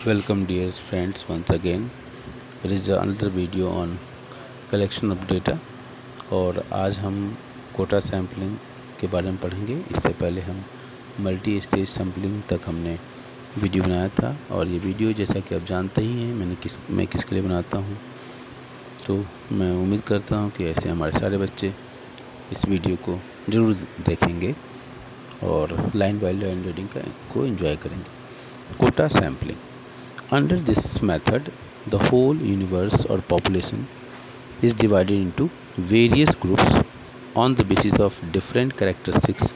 Welcome dear friends once again. There is another video on collection of data और आज हम Kota sampling के बारे में पढ़ेंगे। इससे पहले हम मल्टी स्टेज सैम्पलिंग तक हमने वीडियो बनाया था और ये वीडियो जैसा कि आप जानते ही हैं मैं किसके लिए बनाता हूँ। तो मैं उम्मीद करता हूँ कि ऐसे हमारे सारे बच्चे इस वीडियो को ज़रूर देखेंगे और लाइन बाय लाइन रीडिंग को एंजॉय करेंगे। Quota sampling, under this method the whole universe or population is divided into various groups on the basis of different characteristics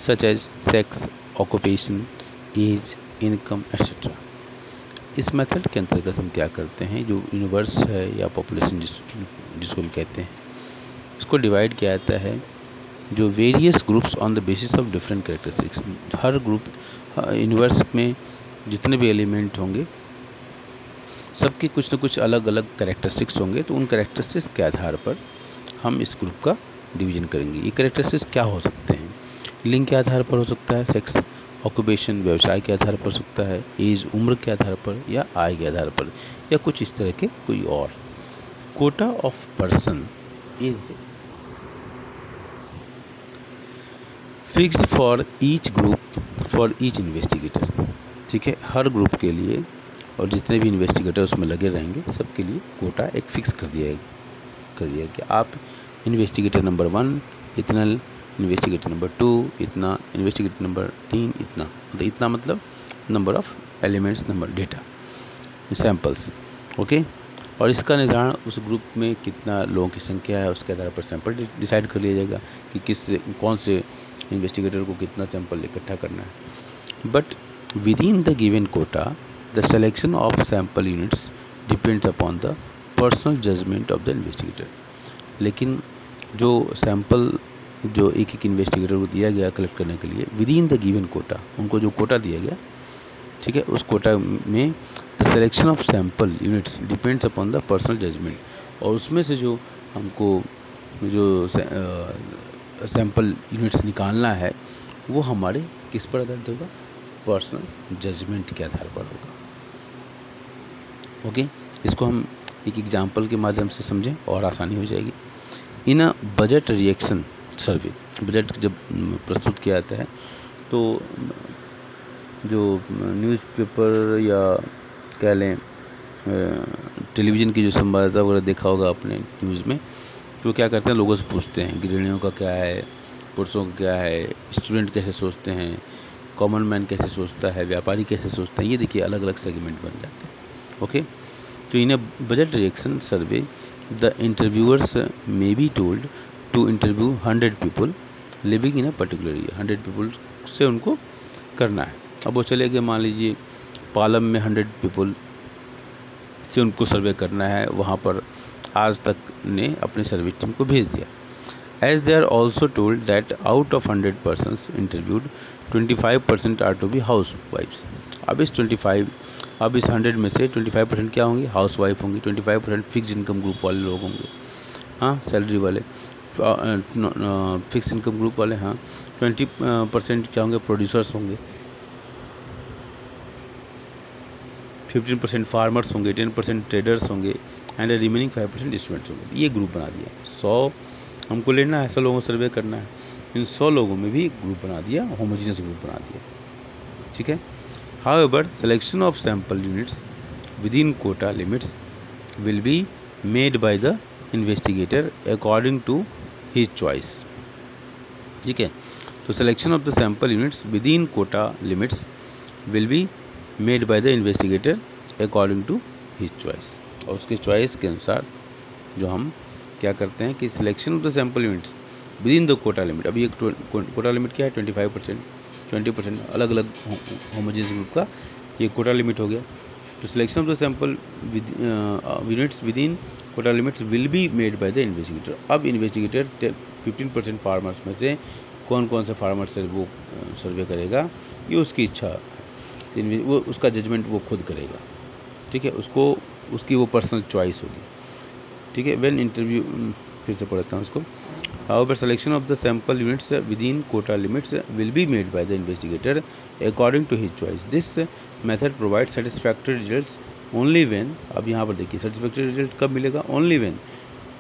such as sex, occupation, age, income, etc. इस method के अंतर्गत हम क्या करते हैं, जो यूनिवर्स है या पॉपुलेशन जिसको हम कहते हैं, इसको डिवाइड किया जाता है जो various groups on the basis of different characteristics. Her group universe में जितने भी एलिमेंट होंगे सबके कुछ न कुछ अलग अलग कैरेक्टरिस्टिक्स होंगे, तो उन कैरेक्टरिस्टिक्स के आधार पर हम इस ग्रुप का डिवीजन करेंगे। ये कैरेक्टरिस्टिक्स क्या हो सकते हैं? लिंग के आधार पर हो सकता है, सेक्स, ऑक्यूपेशन व्यवसाय के आधार पर हो सकता है, एज उम्र के आधार पर या आय के आधार पर या कुछ इस तरह के कोई और। Kota of person is fixed for each group for each investigator. ठीक है, हर ग्रुप के लिए और जितने भी इन्वेस्टिगेटर उसमें लगे रहेंगे सबके लिए कोटा एक फिक्स कर दिया कि आप इन्वेस्टिगेटर नंबर 1 इतना, इन्वेस्टिगेटर नंबर 2 इतना, इन्वेस्टिगेटर नंबर 3 इतना। इतना मतलब number of elements, number data, samples. Okay, और इसका निर्धारण उस ग्रुप में कितना लोगों की संख्या है उसके आधार पर सैंपल डिसाइड कर लिया जाएगा कि कौन से इन्वेस्टिगेटर को कितना सैंपल इकट्ठा करना है। But within the given quota the selection of sample units depends upon the personal judgment of the investigator। लेकिन जो सैंपल जो एक इन्वेस्टिगेटर को दिया गया कलेक्ट करने के लिए within the given quota, उनको जो कोटा दिया गया, ठीक है, उस कोटा में the selection of sample units depends upon the personal judgement, और उसमें से जो हमको जो सैंपल यूनिट्स निकालना है वो हमारे किस पर आधारित होगा? पर्सनल जजमेंट के आधार पर होगा। ओके, इसको हम एक एग्जांपल के माध्यम से समझें और आसानी हो जाएगी। In a budget reaction survey, budget जब प्रस्तुत किया जाता है तो जो न्यूज़पेपर या कह लें टेलीविज़न की जो संवाददाता वगैरह देखा होगा आपने न्यूज़ में, तो क्या करते हैं, लोगों से पूछते हैं गृहिणियों का क्या है, पुरुषों का क्या है, स्टूडेंट कैसे सोचते हैं, कॉमन मैन कैसे सोचता है, व्यापारी कैसे सोचते हैं। ये देखिए अलग अलग सेगमेंट बन जाते हैं। ओके, तो in a budget reaction survey the interviewers may be told to interview 100 people living in a particular area. 100 people से उनको करना है। अब वो चले गए, मान लीजिए पालम में 100 पीपल से उनको सर्वे करना है, वहाँ पर आज तक ने अपने सर्वे टीम को भेज दिया। As they are also told that out of 100 persons interviewed 25% are to be housewives। अब इस 100 में से 25% क्या होंगे? हाउसवाइफ होंगी। 25% फिक्स इनकम ग्रुप वाले लोग होंगे, हाँ, सैलरी वाले, फिक्स इनकम ग्रुप वाले, हाँ। 20% क्या होंगे? प्रोड्यूसर्स होंगे। 15% फार्मर्स होंगे। 10% ट्रेडर्स होंगे एंड रिमेनिंग 5% स्टूडेंट्स होंगे। ये ग्रुप बना दिया। 100 हमको लेना है, 100 लोगों को सर्वे करना है। इन 100 लोगों में भी एक ग्रुप बना दिया, होमोजेनियस ग्रुप बना दिया। ठीक है। However selection of sample units within quota limits will be made by the investigator according to his choice. ठीक है, तो selection of the sample units within quota limits will be made by the investigator according to his choice, और उसके choice के अनुसार जो हम क्या करते हैं कि selection of the sample units within the quota limit. अभी एक कोटा लिमिट क्या है? 25%, 20% अलग अलग होमोजेनियस ग्रुप का ये कोटा लिमिट हो गया। तो selection of the sample units within quota limits will be made by the investigator. अब इन्वेस्टिगेटर 15% फार्मर्स में से कौन कौन से फार्मर से वो सर्वे करेगा, ये उसकी इच्छा, वो उसका जजमेंट वो खुद करेगा। ठीक है, उसकी वो पर्सनल चॉइस होगी। ठीक है, व्हेन इंटरव्यू, फिर से पढ़ता हूँ इसको। However, selection of the sample units within quota limits will be made by the investigator according to his choice. This method provides satisfactory results only when, अब यहाँ पर देखिए satisfactory result कब मिलेगा, only when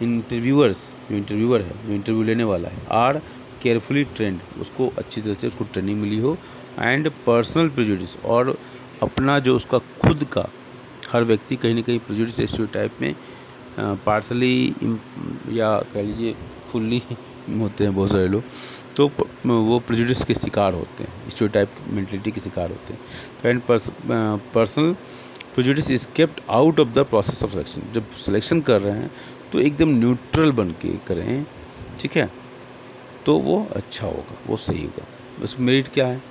इंटरव्यूअर्स, जो interviewer है, जो interview लेने वाला है, आर केयरफुली ट्रेंड, उसको अच्छी तरह से उसको ट्रेनिंग मिली हो, एंड पर्सनल प्रेजुडिस, और अपना जो उसका खुद का, हर व्यक्ति कहीं ना कहीं प्रेजुडिस स्टीरियोटाइप में पार्सली या कह लीजिए फुल्ली होते हैं बहुत सारे लोग, तो वो प्रेजुडिस के शिकार होते हैं, स्टीरियोटाइप मेंटलिटी के शिकार होते हैं। And personal prejudice is kept out of the process of selection. जब सिलेक्शन कर रहे हैं तो एकदम न्यूट्रल बन के करें, ठीक है, तो वो अच्छा होगा, वो सही होगा। बस मेरिट क्या है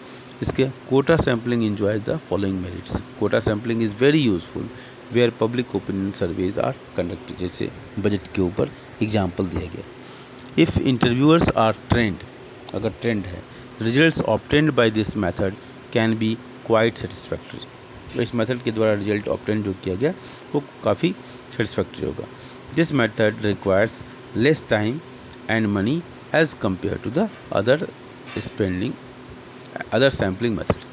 इसके, quota sampling enjoys the following merits. Quota sampling is very useful where public opinion surveys are conducted, जैसे बजट के ऊपर एग्जाम्पल दिया गया। इफ़ इंटरव्यूअर्स आर ट्रेंड, अगर ट्रेंड है, results obtained by this method can be quite satisfactory. तो इस method के द्वारा रिजल्ट ऑब्टेन जो किया गया वो काफ़ी सेटिस्फैक्टरी होगा। This method requires less time and money as compare to the other sampling methods.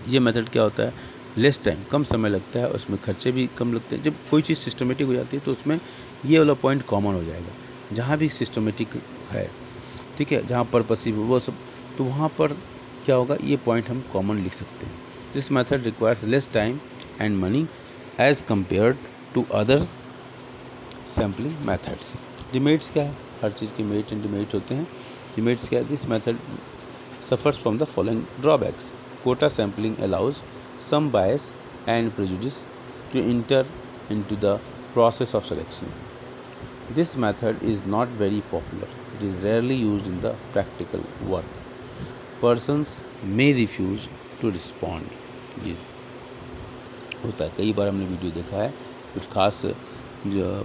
ये मेथड क्या होता है, लेस टाइम, कम समय लगता है, उसमें खर्चे भी कम लगते हैं। जब कोई चीज़ सिस्टमेटिक हो जाती है तो उसमें ये वाला पॉइंट कॉमन हो जाएगा, जहाँ भी सिस्टमेटिक है, ठीक है, जहाँ पर्पसिव वो सब, तो वहाँ पर क्या होगा, ये पॉइंट हम कॉमन लिख सकते हैं। This method requires less time and money as compare to other sampling methods. Demerits क्या है, हर चीज़ के मेरिट एंड डिमेरिट होते हैं। डिमेरिट्स क्या है, this method suffers from the following drawbacks. Quota sampling allows some bias and prejudice to enter into the process of selection. This method is not very popular. It is rarely used in the practical work. Persons may refuse to respond. ये होता है, कई बार हमने video देखा है, कुछ खास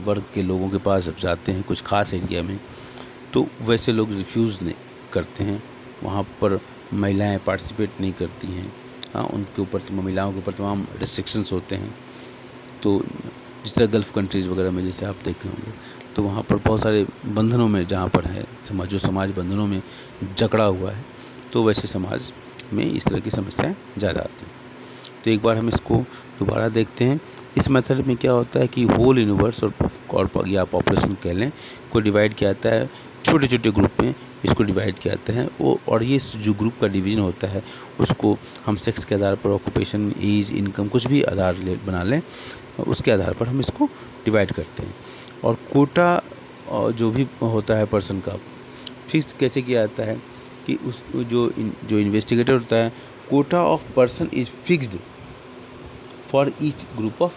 वर्ग के लोगों के पास जब जाते हैं कुछ खास एरिया में, तो वैसे लोग रिफ्यूज़ नहीं करते हैं, वहाँ पर महिलाएं पार्टिसिपेट नहीं करती हैं, हाँ, उनके ऊपर महिलाओं के ऊपर तमाम रिस्ट्रिक्शंस होते हैं। तो जिस तरह गल्फ़ कंट्रीज़ वगैरह में जैसे आप देखे होंगे, तो वहाँ पर बहुत सारे बंधनों में, जहाँ पर है समाज बंधनों में जकड़ा हुआ है, तो वैसे समाज में इस तरह की समस्याएं ज़्यादा आती हैं। तो एक बार हम इसको दोबारा देखते हैं। इस मेथड में क्या होता है कि होल यूनिवर्स और या पॉपुलेशन कह लें को डिवाइड किया जाता है, छोटे छोटे ग्रुप में इसको डिवाइड किया जाता है वो, और ये जो ग्रुप का डिवीज़न होता है उसको हम सेक्स के आधार पर, ऑक्यूपेशन, एज, इनकम, कुछ भी आधार बना लें, उसके आधार पर हम इसको डिवाइड करते हैं। और कोटा जो भी होता है पर्सन का, फिक्स कैसे किया जाता है कि उस जो इन्वेस्टिगेटर होता है, Kota of person is fixed for each group of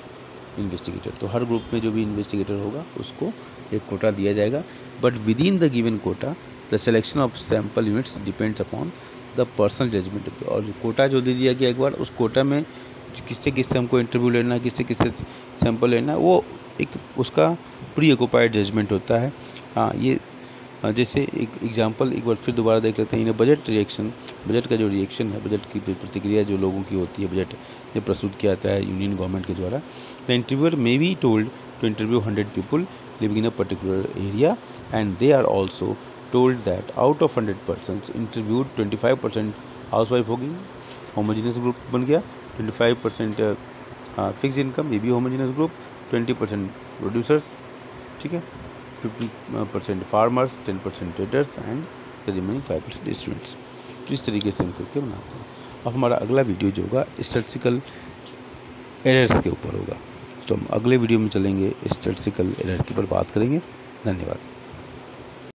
investigator. तो हर ग्रुप में जो भी इन्वेस्टिगेटर होगा उसको एक कोटा दिया जाएगा, but within the given quota the selection of sample units depends upon the personal judgement. और जो कोटा जो दे दिया गया एक बार, उस कोटा में किससे हमको इंटरव्यू लेना है, किससे सैंपल लेना है, वो एक उसका प्री ऑक्युपाइड जजमेंट होता है। हाँ, ये जैसे एक एग्जांपल एक बार फिर दोबारा देख लेते हैं। बजट रिएक्शन, बजट का जो रिएक्शन है, बजट की प्रतिक्रिया जो लोगों की होती है, बजट जब प्रस्तुत किया जाता है यूनियन गवर्नमेंट के द्वारा, the interviewer may be told to interview 100 people living in a particular area and they are also told that out of 100 persons interviewed 25% housewife होगी, होमोजीनियस ग्रुप बन गया, 25% फिक्स इनकम, ये भी homogeneous group, 20% producers, ठीक है, 50% farmers, 10% traders and the remaining 5% students. तो इस तरीके से हम करके बनाते हैं। अब हमारा अगला वीडियो जो होगा स्टैटिस्टिकल एरर्स के ऊपर होगा, तो हम अगले वीडियो में चलेंगे, स्टैटिस्टिकल एरर के ऊपर बात करेंगे। धन्यवाद।